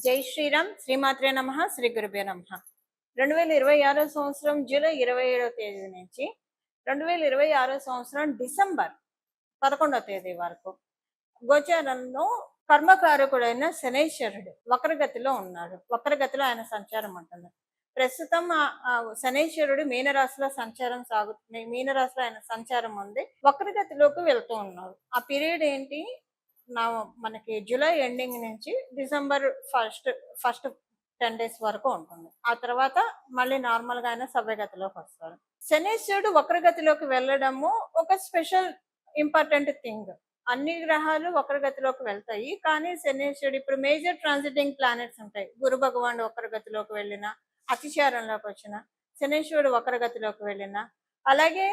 జై శ్రీరామ్ శ్రీమాత్రే నమ శ్రీ గురుభ్యో నమ 2026 సంవత్సరం జూలై 27వ తేదీ నుంచి 2026 సంవత్సరం డిసెంబర్ 11వ తేదీ వరకు గోచారంలో కర్మకారకుడైన శనైశ్వరుడు వక్రగతిలో ఉన్నాడు. వక్రగతిలో ఆయన సంచారం ఉంటుంది. ప్రస్తుతం శనైశ్వరుడు మీనరాశిలో సంచారం సాగుతుంది. మీనరాశిలో ఆయన సంచారం ఉంది. వక్రగతిలోకి వెళ్తూ ఉన్నాడు. ఆ పీరియడ్ ఏంటి? మనకి జూలై ఎండింగ్ నుంచి డిసెంబర్ ఫస్ట్ 10 డేస్ వరకు ఉంటుంది. ఆ తర్వాత మళ్ళీ నార్మల్ గా ఆయన సవ్యగతిలోకి వస్తారు. శనీశ్వరుడు వక్రగతిలోకి వెళ్ళడము ఒక స్పెషల్ ఇంపార్టెంట్ థింగ్. అన్ని గ్రహాలు వక్రగతిలోకి వెళ్తాయి, కానీ శనీశ్వరుడు ఇప్పుడు మేజర్ ట్రాన్సిటింగ్ ప్లానెట్స్ ఉంటాయి. గురు భగవానుడు వక్రగతిలోకి వెళ్ళిన, అతిచారంలోకి వచ్చిన, శనీశ్వరుడు వక్రగతిలోకి వెళ్ళిన, అలాగే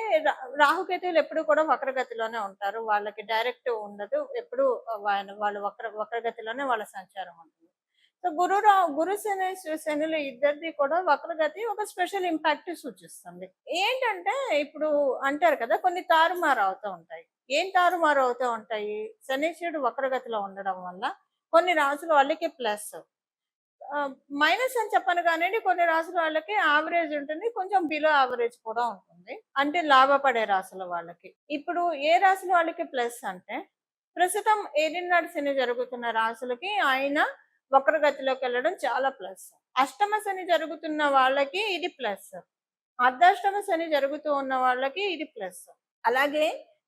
రాహుకేతువులు ఎప్పుడు కూడా వక్రగతిలోనే ఉంటారు. వాళ్ళకి డైరెక్ట్ ఉండదు. ఎప్పుడు వాళ్ళు వక్రగతిలోనే వాళ్ళ సంచారం ఉంటుంది. సో గురు శనులు ఇద్దరిది కూడా వక్రగతి ఒక స్పెషల్ ఇంపాక్ట్ సూచిస్తుంది. ఏంటంటే ఇప్పుడు అంటారు కదా, కొన్ని తారుమారు అవుతూ ఉంటాయి. ఏం తారుమారు అవుతూ ఉంటాయి? శనీశ్వరుడు వక్రగతిలో ఉండడం వల్ల కొన్ని రాసుల వాళ్ళకి ప్లస్, మైనస్ అని చెప్పను కానివ్వండి, కొన్ని రాసుల వాళ్ళకి యావరేజ్ ఉంటుంది, కొంచెం బిలో యావరేజ్ కూడా ఉంటుంది. అంటే లాభపడే రాసుల వాళ్ళకి. ఇప్పుడు ఏ రాసుల వాళ్ళకి ప్లస్ అంటే, ప్రస్తుతం ఏలినాడు శని జరుగుతున్న రాసులకి ఆయన వక్రగతిలోకి వెళ్ళడం చాలా ప్లస్. అష్టమ శని జరుగుతున్న వాళ్ళకి ఇది ప్లస్. అర్ధాష్టమ శని జరుగుతూ ఉన్న వాళ్ళకి ఇది ప్లస్. అలాగే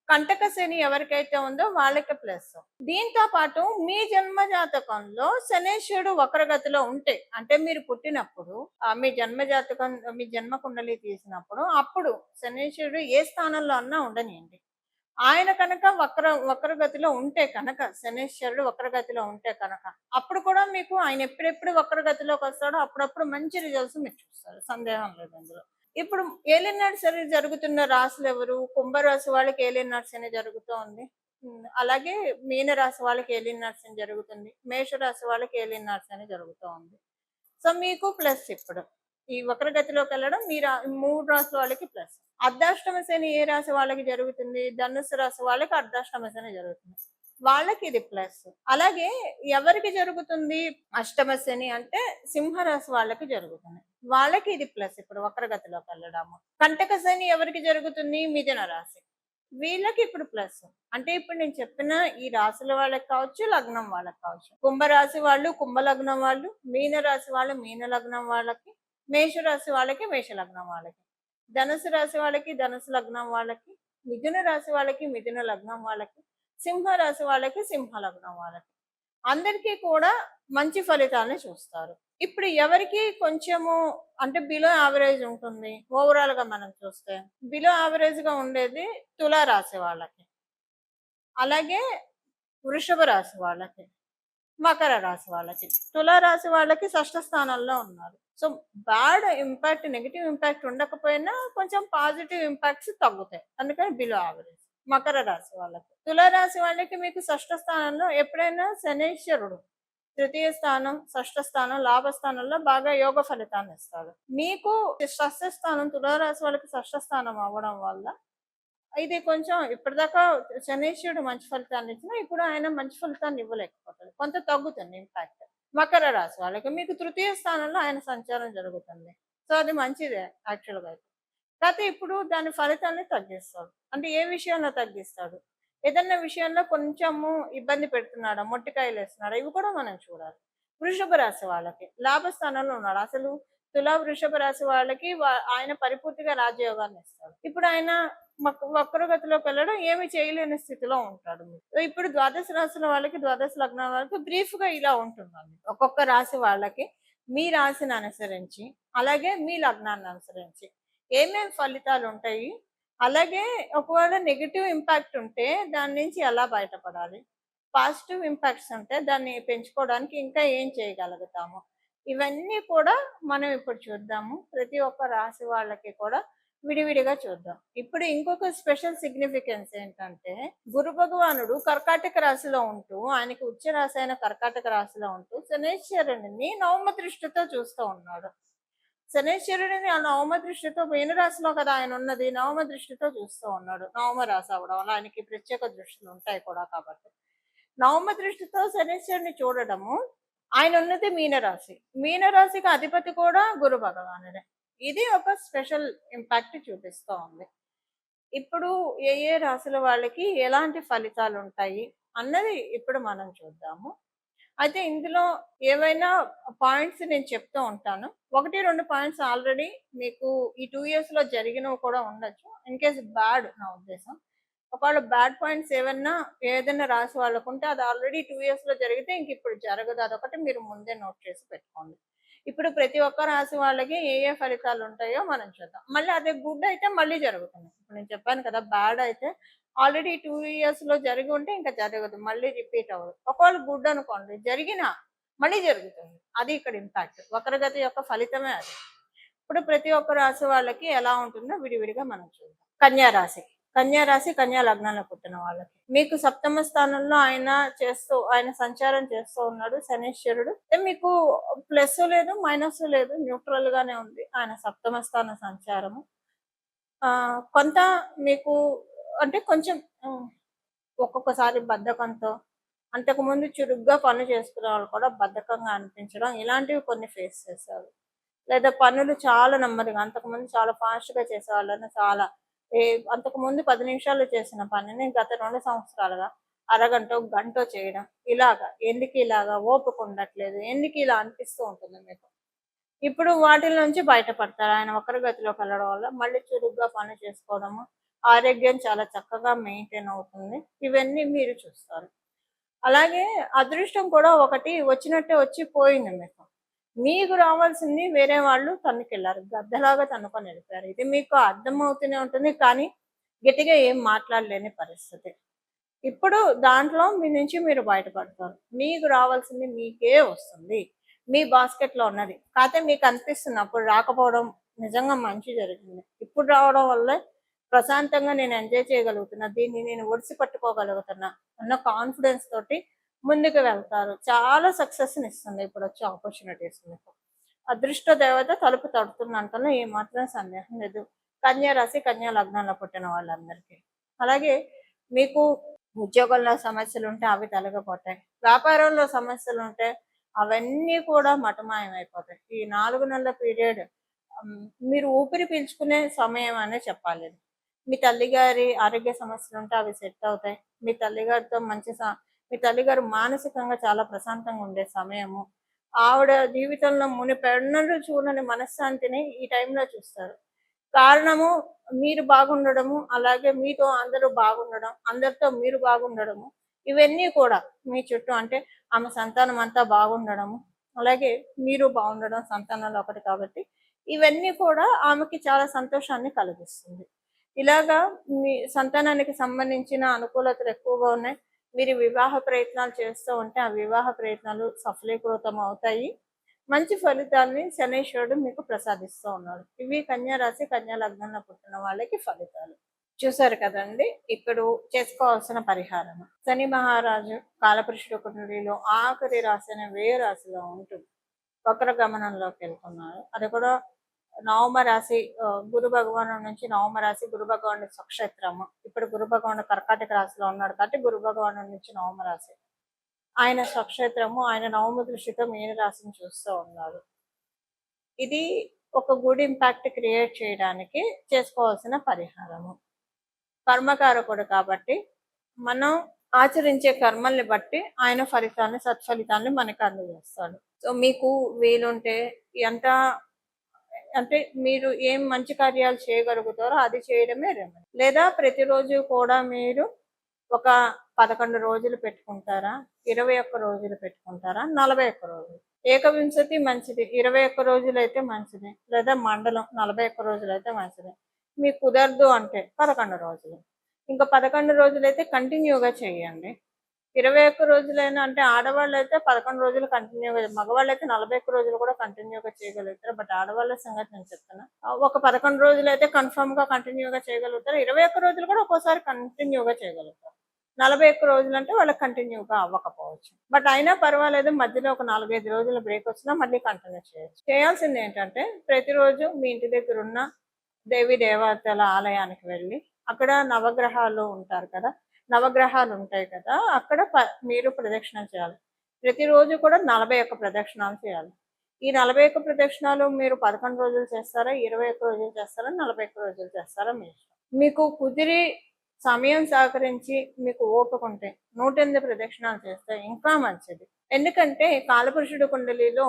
కంటక శని ఎవరికైతే ఉందో వాళ్ళకి ప్లస్. దీంతో పాటు మీ జన్మ జాతకంలో శనేశ్వరుడు వక్రగతిలో ఉంటే, అంటే మీరు పుట్టినప్పుడు మీ జన్మ జాతకం, మీ జన్మ కుండలి తీసినప్పుడు, అప్పుడు శనేశ్వరుడు ఏ స్థానంలో అన్నా ఉండనియండి, ఆయన కనుక వక్రగతిలో ఉంటే కనుక, శనేశ్వరుడు వక్రగతిలో ఉంటే కనుక, అప్పుడు కూడా మీకు ఆయన ఎప్పుడెప్పుడు వక్రగతిలోకి వస్తాడో అప్పుడప్పుడు మంచి రిజల్ట్స్ మీరు చూస్తారు. సందేహం లేదు అందులో. ఇప్పుడు ఏలినాడు శని జరుగుతున్న రాశులు ఎవరు? కుంభరాశి వాళ్ళకి ఏలినాడు శని జరుగుతూ ఉంది. అలాగే మీనరాశి వాళ్ళకి ఏలినాడు శని జరుగుతుంది. మేషరాశి వాళ్ళకి ఏలినాడు శని జరుగుతూ ఉంది. సో మీకు ప్లస్ ఇప్పుడు ఈ వక్రగతిలోకి వెళ్ళడం మీ 3 రాశుల వాళ్ళకి ప్లస్. అర్ధాష్టమ శని ఏ రాశి వాళ్ళకి జరుగుతుంది? ధనుసు రాశి వాళ్ళకి అర్ధాష్టమ శని జరుగుతుంది. వాళ్ళకి ఇది ప్లస్. అలాగే ఎవరికి జరుగుతుంది అష్టమ శని అంటే? సింహరాశి వాళ్ళకి జరుగుతుంది. వాళ్ళకి ఇది ప్లస్ ఇప్పుడు వక్రగతిలోకి వెళ్ళడము. కంటక శని ఎవరికి జరుగుతుంది? మిథున రాశి. వీళ్ళకి ఇప్పుడు ప్లస్. అంటే ఇప్పుడు నేను చెప్పిన ఈ రాశుల వాళ్ళకి కావచ్చు, లగ్నం వాళ్ళకి కావచ్చు. కుంభరాశి వాళ్ళు కుంభ లగ్నం వాళ్ళు, మీన రాశి వాళ్ళు మీన లగ్నం వాళ్ళకి, మేషరాశి వాళ్ళకి మేష లగ్నం వాళ్ళకి, ధనుసు రాశి వాళ్ళకి ధనుసు లగ్నం వాళ్ళకి, మిథున రాశి వాళ్ళకి మిథున లగ్నం వాళ్ళకి, సింహ రాశి వాళ్ళకి సింహ లగ్నం వాళ్ళకి, అందరికీ కూడా మంచి ఫలితాలను చూస్తారు. ఇప్పుడు ఎవరికి కొంచెము అంటే బిలో యావరేజ్ ఉంటుంది ఓవరాల్ గా మనం చూస్తే, బిలో యావరేజ్ గా ఉండేది తులారాశి వాళ్ళకి, అలాగే వృషభ రాశి వాళ్ళకి, మకర రాశి వాళ్ళకి. తులారాశి వాళ్ళకి షష్ఠ స్థానంలో ఉన్నారు. So bad impact, negative impact ఉండకపోయినా కొంచెం పాజిటివ్ ఇంపాక్ట్స్ తగ్గుతాయి, అందుకని బిలో యావరేజ్. మకర రాశి వాళ్ళకి. తులారాశి వాళ్ళకి మీకు షష్ఠ స్థానంలో ఎప్పుడైనా శనీశ్వరుడు తృతీయ స్థానం, షష్ఠ స్థానం, లాభస్థానంలో బాగా యోగ ఫలితాన్ని ఇస్తాడు. మీకు షష్ఠ స్థానం, తులారాశి వాళ్ళకి షష్ఠ స్థానం అవ్వడం వల్ల ఇది కొంచెం ఇప్పటిదాకా శనీశ్వరుడు మంచి ఫలితాన్ని ఇచ్చినా ఇప్పుడు ఆయన మంచి ఫలితాన్ని ఇవ్వలేకపోతాడు, కొంత తగ్గుతుంది ఇంపాక్ట్. మకర రాశి వాళ్ళకి మీకు తృతీయ స్థానంలో ఆయన సంచారం జరుగుతుంది. సో అది మంచిదే యాక్చువల్గా అయితే. కాకపోతే ఇప్పుడు దాని ఫలితాన్ని తగ్గిస్తాడు. అంటే ఏ విషయంలో తగ్గిస్తాడు? ఏదన్నా విషయంలో కొంచెము ఇబ్బంది పెడుతున్నాడా, మొట్టికాయలు వేస్తున్నాడా, ఇవి కూడా మనం చూడాలి. వృషభ రాశి వాళ్ళకి లాభస్థానంలో ఉన్నాడు. అసలు వృషభ రాశి వాళ్ళకి ఆయన పరిపూర్తిగా రాజయోగాన్ని ఇస్తాడు. ఇప్పుడు ఆయన వక్రగతిలోకి వెళ్ళడం ఏమి చేయలేని స్థితిలో ఉంటాడు. ఇప్పుడు ద్వాదశ రాశుల వాళ్ళకి, ద్వాదశ లగ్నాల వాళ్ళకి బ్రీఫ్ గా ఇలా ఉంటుందండి. ఒక్కొక్క రాశి వాళ్ళకి మీ రాశిని అనుసరించి, అలాగే మీ లగ్నాన్ని అనుసరించి ఏమేమి ఫలితాలు ఉంటాయి, అలాగే ఒకవేళ నెగిటివ్ ఇంపాక్ట్ ఉంటే దాని నుంచి ఎలా బయటపడాలి, పాజిటివ్ ఇంపాక్ట్స్ ఉంటే దాన్ని పెంచుకోవడానికి ఇంకా ఏం చేయగలుగుతాము, ఇవన్నీ కూడా మనం ఇప్పుడు చూద్దాము. ప్రతి ఒక్క రాశి వాళ్ళకి కూడా విడివిడిగా చూద్దాం. ఇప్పుడు ఇంకొక స్పెషల్ సిగ్నిఫికెన్స్ ఏంటంటే, గురు భగవానుడు కర్కాటక రాశిలో ఉంటూ, ఆయనకి ఉచ్చ రాశి అయిన కర్కాటక రాశిలో ఉంటూ శనేశ్వరుడిని నవమ దృష్టితో చూస్తూ ఉన్నాడు. శనేశ్వరుడిని ఆ నవమ దృష్టితో, మీనరాశిలో కదా ఆయన ఉన్నది, నవమ దృష్టితో చూస్తూ ఉన్నాడు. నవమ రాశి అవడం వల్ల ఆయనకి ప్రత్యేక దృష్టిలు ఉంటాయి కూడా కాబట్టి, నవమ దృష్టితో శనేశ్వరుని చూడడము ఆయన ఉన్నది మీనరాశి. మీనరాశికి అధిపతి కూడా గురు భగవానుడే. ఇది ఒక స్పెషల్ ఇంపాక్ట్ చూపిస్తూ ఉంది. ఇప్పుడు ఏ ఏ రాశుల వాళ్ళకి ఎలాంటి ఫలితాలు ఉంటాయి అన్నది ఇప్పుడు మనం చూద్దాము. అయితే ఇందులో ఏవైనా పాయింట్స్ నేను చెప్తూ ఉంటాను. 1, 2 పాయింట్స్ ఆల్రెడీ మీకు ఈ 2 ఇయర్స్‌లో జరిగినవి కూడా ఉండొచ్చు. ఇన్ కేస్ బ్యాడ్ నా ఉద్దేశం. ఒకవేళ బ్యాడ్ పాయింట్స్ ఏదైనా రాశి వాళ్ళకుంటే అది ఆల్రెడీ 2 ఇయర్స్‌లో జరిగితే ఇంక ఇప్పుడు జరగదు. అదొకటి మీరు ముందే నోట్ చేసి పెట్టుకోండి. ఇప్పుడు ప్రతి ఒక్క రాశి వాళ్ళకి ఏ ఏ ఫలితాలు ఉంటాయో మనం చూద్దాం. మళ్ళీ అదే గుడ్ అయితే మళ్ళీ జరుగుతుంది. ఇప్పుడు నేను చెప్పాను కదా! బ్యాడ్ అయితే ఆల్రెడీ 2 ఇయర్స్‌లో జరిగి ఉంటే ఇంకా జరగదు. మళ్ళీ రిపీట్ అవ్వదు. ఒకవేళ గుడ్ అనుకోండి జరిగినా మళ్ళీ జరుగుతుంది. అది ఇక్కడ ఇంపాక్ట్. వక్రగతి యొక్క ఫలితమే అది. ఇప్పుడు ప్రతి ఒక్క రాశి వాళ్ళకి ఎలా ఉంటుందో విడివిడిగా మనం చూద్దాం. కన్యా రాశి. కన్యా రాశి, కన్యా లగ్నంలో పుట్టిన వాళ్ళకి. మీకు సప్తమ స్థానంలో ఆయన సంచారం చేస్తూ ఉన్నాడు శనీశ్వరుడు. మీకు ప్లస్ లేదు, మైనస్ లేదు, న్యూట్రల్ గానే ఉంది ఆయన సప్తమ స్థాన సంచారము. కొంత మీకు అంటే కొంచెం ఒక్కొక్కసారి బద్ధకంతో, అంతకుముందు చురుగ్గా పనులు చేసుకునే వాళ్ళు కూడా బద్ధకంగా అనిపించడం ఇలాంటివి కొన్ని ఫేస్ చేశారు. లేదా పనులు చాలా నెమ్మదిగా, అంతకుముందు చాలా ఫాస్ట్‌గా చేసేవాళ్ళని అంతకుముందు 10 నిమిషాల్లో చేసిన పనిని గత 2 సంవత్సరాలుగా అరగంటో, గంటో చేయడం. ఎందుకిలాగా ఓపిక ఉండట్లేదు. ఎందుకిలా అనిపిస్తూ ఉంటుంది మీకు. ఇప్పుడు వాటిల నుంచి బయటపడతారు. ఆయన వక్రగతిలోకి వెళ్ళడం వల్ల మళ్ళీ చురుగ్గా పని చేసుకోవడము, ఆరోగ్యం చాలా చక్కగా మెయింటైన్ అవుతుంది. ఇవన్నీ మీరు చూస్తారు. అలాగే అదృష్టం కూడా ఒకటి వచ్చినట్టే వచ్చి పోయింది మీకు. మీకు రావాల్సింది వేరే వాళ్ళు తన్నుకెళ్లారు. గద్దలాగా తన్నుకొని వెళ్ళిపోయారు. ఇది మీకు అర్థమవుతూనే ఉంటుంది. కానీ గట్టిగా ఏం మాట్లాడలేని పరిస్థితి. ఇప్పుడు దాంట్లో మీ నుంచి మీరు బయటపడతారు. మీకు రావాల్సింది మీకే వస్తుంది. మీ బాస్కెట్‌లో ఉన్నది. కాతే మీకు అనిపిస్తుంది అప్పుడు రాకపోవడం నిజంగా మంచి జరిగింది. ఇప్పుడు రావడం వల్లే ప్రశాంతంగా నేను ఎంజాయ్ చేయగలుగుతున్నా. దీన్ని నేను ఒడిసి పట్టుకోగలుగుతున్నా అన్న కాన్ఫిడెన్స్ తోటి ముందుకు వెళ్తారు. చాలా సక్సెస్‌ని ఇస్తుంది ఇప్పుడొచ్చే ఆపర్చునిటీస్ మీకు. అదృష్ట దేవత తలుపు తడుతుందంటలో ఏమాత్రం సందేహం లేదు. కన్యా రాశి, కన్యా లగ్నంలో పుట్టిన వాళ్ళందరికీ. అలాగే మీకు ఉద్యోగంలో సమస్యలుంటే అవి తొలగిపోతాయి. వ్యాపారంలో సమస్యలుంటే అవన్నీ కూడా మటుమాయమైపోతాయి. ఈ 4 నెలల పీరియడ్ మీరు ఊపిరి పీల్చుకునే సమయం అనే చెప్పాలి. మీ తల్లిగారి ఆరోగ్య సమస్యలుంటే అవి సెట్ అవుతాయి. మీ తల్లిగారు మానసికంగా చాలా ప్రశాంతంగా ఉండే సమయము. ఆవిడ జీవితంలో మునిపెన్నడూ చూడని మనశ్శాంతిని ఈ టైంలో చూస్తారు. కారణము మీరు బాగుండడము, అలాగే మీతో అందరూ బాగుండడం, అందరితో మీరు బాగుండడము, ఇవన్నీ కూడా మీ చుట్టూ అంటే ఆమె సంతానం అంతా బాగుండడము, అలాగే మీరు బాగుండడం సంతానంలో ఒకటి కాబట్టి ఇవన్నీ కూడా ఆమెకి చాలా సంతోషాన్ని కలిగిస్తుంది. ఇలాగా మీ సంతానానికి సంబంధించిన అనుకూలతలు ఎక్కువగా ఉన్నాయి. మీరు వివాహ ప్రయత్నాలు చేస్తూ ఉంటే ఆ వివాహ ప్రయత్నాలు సఫలీకృతం అవుతాయి. మంచి ఫలితాల్ని శనీశ్వరుడు మీకు ప్రసాదిస్తూ ఉన్నాడు. ఇవి కన్యా రాశి, కన్యా లగ్నంలో పుట్టిన వాళ్ళకి ఫలితాలు. చూసారు కదండి. ఇప్పుడు చేసుకోవాల్సిన పరిహారం. శని మహారాజు కాలపురుషుడు కుండలిలో ఆఖరి రాశి అనే వ్యయ రాశిలో ఉంటుంది. వక్ర గమనంలోకి వెళ్తున్నారు. అది కూడా నవమ రాశి, గురు భగవాను నుంచి నవమ రాశి గురు భగవానుడి స్వక్షేత్రము. ఇప్పుడు గురు భగవానుడు కర్కాటక రాశిలో ఉన్నాడు కాబట్టి గురు భగవాను నుంచి నవమ రాశి ఆయన స్వక్షేత్రము. ఆయన నవమ దృష్టితో మీన రాశిని చూస్తూ ఉన్నారు. ఇది ఒక గుడ్ ఇంపాక్ట్ క్రియేట్ చేయడానికి చేసుకోవాల్సిన పరిహారము. కర్మకారకుడు కాబట్టి మనం ఆచరించే కర్మల్ని బట్టి ఆయన సత్ఫలితాన్ని మనకు అందజేస్తాడు. సో మీకు వీలుంటే ఎంత అంటే మీరు ఏం మంచి కార్యాలు చేయగలుగుతారో అది చేయడమే రెమెడీ. లేదా ప్రతిరోజు కూడా మీరు ఒక 11 రోజులు పెట్టుకుంటారా, 21 రోజులు పెట్టుకుంటారా, 41 రోజులు. ఏకవింశతి మంచిది, 21 రోజులైతే మంచిది. లేదా మండలం 41 రోజులైతే మంచిది. మీకు కుదరదు అంటే 11 రోజులు. ఇంకా 11 రోజులైతే కంటిన్యూగా చేయండి. 21 రోజులైనా అంటే ఆడవాళ్ళైతే 11 రోజులు కంటిన్యూగా, మగవాళ్ళైతే 41 రోజులు కూడా కంటిన్యూగా చేయగలుగుతారు. బట్ ఆడవాళ్ళ సంగతి నేను చెప్తున్నా. ఒక 11 రోజులైతే కన్ఫర్మ్ గా కంటిన్యూగా చేయగలుగుతారు. 21 రోజులు కూడా ఒక్కోసారి కంటిన్యూగా చేయగలుగుతారు. 41 రోజులు అంటే వాళ్ళకి కంటిన్యూగా అవ్వకపోవచ్చు. బట్ అయినా పర్వాలేదు, మధ్యలో ఒక 4-5 రోజులు బ్రేక్ వచ్చినా మళ్ళీ కంటిన్యూ చేయొచ్చు. చేయాల్సింది ఏంటంటే ప్రతిరోజు మీ ఇంటి దగ్గర ఉన్న దేవీ దేవతల ఆలయానికి వెళ్ళి అక్కడ నవగ్రహాలు ఉంటారు కదా, నవగ్రహాలు ఉంటాయి కదా, అక్కడ మీరు ప్రదక్షిణ చేయాలి. ప్రతిరోజు కూడా 41 ప్రదక్షిణాలు చేయాలి. ఈ 41 ప్రదక్షిణాలు మీరు 11 రోజులు చేస్తారా, 21 రోజులు చేస్తారా, 41 రోజులు చేస్తారా మీ ఇష్టం. మీకు కుదిరి సమయం సహకరించి మీకు ఓపిక ఉంటే 108 ప్రదక్షిణాలు చేస్తే ఇంకా మంచిది. ఎందుకంటే కాలపురుషుడు కుండలిలో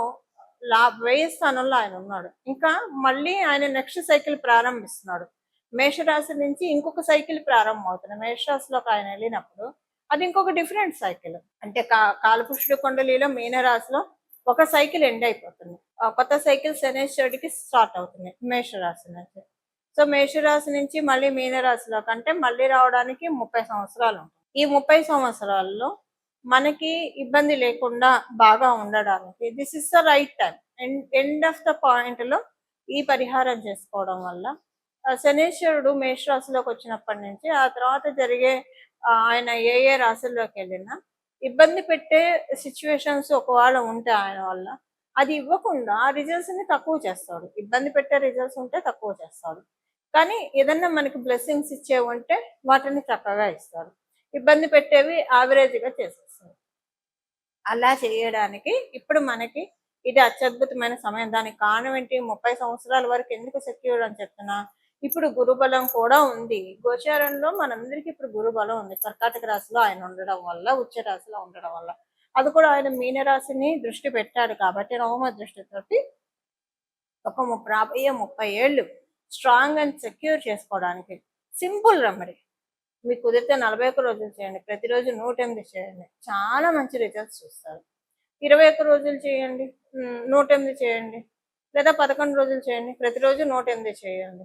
వ్యయ స్థానంలో ఆయన ఉన్నాడు. ఇంకా మళ్ళీ ఆయన నెక్స్ట్ సైకిల్ ప్రారంభిస్తున్నాడు. మేషరాశి నుంచి ఇంకొక సైకిల్ ప్రారంభం అవుతుంది. మేషరాశిలోకి ఆయన వెళ్ళినప్పుడు అది ఇంకొక డిఫరెంట్ సైకిల్. అంటే కాలపురుషుడు కుండలిలో మీనరాశిలో ఒక సైకిల్ ఎండ్ అయిపోతుంది. కొత్త సైకిల్ శనేశ్వరుడికి స్టార్ట్ అవుతుంది మేషరాశి నుంచి. సో మేషరాశి నుంచి మళ్ళీ మీనరాశిలోకి అంటే మళ్ళీ రావడానికి 30 సంవత్సరాలు ఉంటుంది. ఈ 30 సంవత్సరాల్లో మనకి ఇబ్బంది లేకుండా బాగా ఉండడానికి this is the right time. End of the point లో ఈ పరిహారం చేసుకోవడం వల్ల శనేశ్వరుడు మేషరాశిలోకి వచ్చినప్పటి నుంచి ఆ తర్వాత జరిగే ఆయన ఏ రాశుల్లోకి వెళ్ళినా ఇబ్బంది పెట్టే సిచ్యువేషన్స్ ఒకవేళ ఉంటే ఆయన వల్ల అది ఇవ్వకుండా ఆ రిజల్ట్స్ ని తక్కువ చేస్తాడు. ఇబ్బంది పెట్టే రిజల్ట్స్ ఉంటే తక్కువ చేస్తాడు. కానీ ఏదన్నా మనకి బ్లెస్సింగ్స్ ఇచ్చేవి ఉంటే వాటిని చక్కగా ఇస్తాడు. ఇబ్బంది పెట్టేవి యావరేజ్గా చేసేస్తాడు. అలా చేయడానికి ఇప్పుడు మనకి ఇది అత్యద్భుతమైన సమయం. దానికి కారణం ఏంటి? 30 సంవత్సరాల వరకు ఎందుకు సెక్యూర్ అని చెప్తున్నా, ఇప్పుడు గురుబలం కూడా ఉంది. గోచారంలో మనందరికీ ఇప్పుడు గురుబలం ఉంది. కర్కాటక రాశిలో ఆయన ఉండడం వల్ల, ఉచ్చ రాశిలో ఉండడం వల్ల, అది కూడా ఆయన మీనరాశిని దృష్టి పెట్టాడు కాబట్టి నవమ దృష్టితోటి ఒక 30 ఏళ్ళు స్ట్రాంగ్ అండ్ సెక్యూర్ చేసుకోవడానికి సింపుల్ రెమెడీ. మీకు కుదిరితే 41 రోజులు చేయండి. ప్రతిరోజు 108 చేయండి. చాలా మంచి రిజల్ట్స్ చూస్తారు. 21 రోజులు చేయండి, 108 చేయండి. లేదా 11 రోజులు చేయండి, ప్రతిరోజు 108 చేయండి.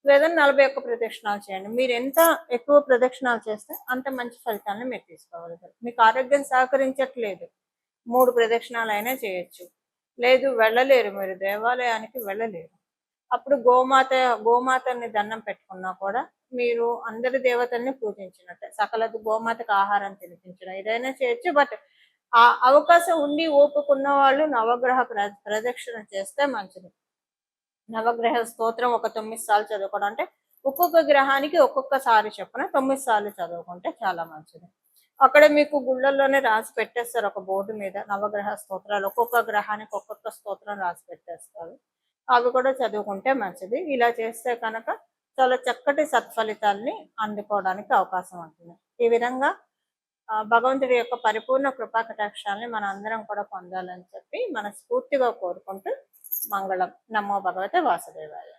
లేదా 41 ప్రదక్షిణాలు చేయండి. మీరు ఎంత ఎక్కువ ప్రదక్షిణాలు చేస్తే అంత మంచి ఫలితాలను మీరు తీసుకోగలుగుతారు. మీకు ఆరోగ్యం సహకరించట్లేదు, 3 ప్రదక్షిణాలు అయినా చేయొచ్చు. లేదు వెళ్ళలేరు, మీరు దేవాలయానికి వెళ్ళలేరు, అప్పుడు గోమాతని దండం పెట్టుకున్నా కూడా మీరు అందరి దేవతల్ని పూజించినట్టే. సకల గోమాతకు ఆహారం తినిపించడం ఏదైనా చేయొచ్చు. బట్ ఆ అవకాశం ఉండి ఓపుకున్న వాళ్ళు నవగ్రహ ప్రదక్షిణ చేస్తే మంచిది. నవగ్రహ స్తోత్రం ఒక 9 సార్లు చదువుకోవడం, అంటే ఒక్కొక్క గ్రహానికి ఒక్కొక్కసారి చొప్పున 9 సార్లు చదువుకుంటే చాలా మంచిది. అక్కడ మీకు గుళ్ళల్లోనే రాసి పెట్టేస్తారు ఒక బోర్డు మీద నవగ్రహ స్తోత్రాలు. ఒక్కొక్క గ్రహానికి ఒక్కొక్క స్తోత్రం రాసి పెట్టేస్తారు. అవి కూడా చదువుకుంటే మంచిది. ఇలా చేస్తే కనుక చాలా చక్కటి సత్ఫలితాల్ని అందుకోవడానికి అవకాశం ఉంటుంది. ఈ విధంగా భగవంతుడి యొక్క పరిపూర్ణ కృపా కటాక్షాలని మన అందరం కూడా పొందాలని చెప్పి మనస్ఫూర్తిగా కోరుకుంటూ మంగళం. నమో భగవతే వాసుదేవాయ.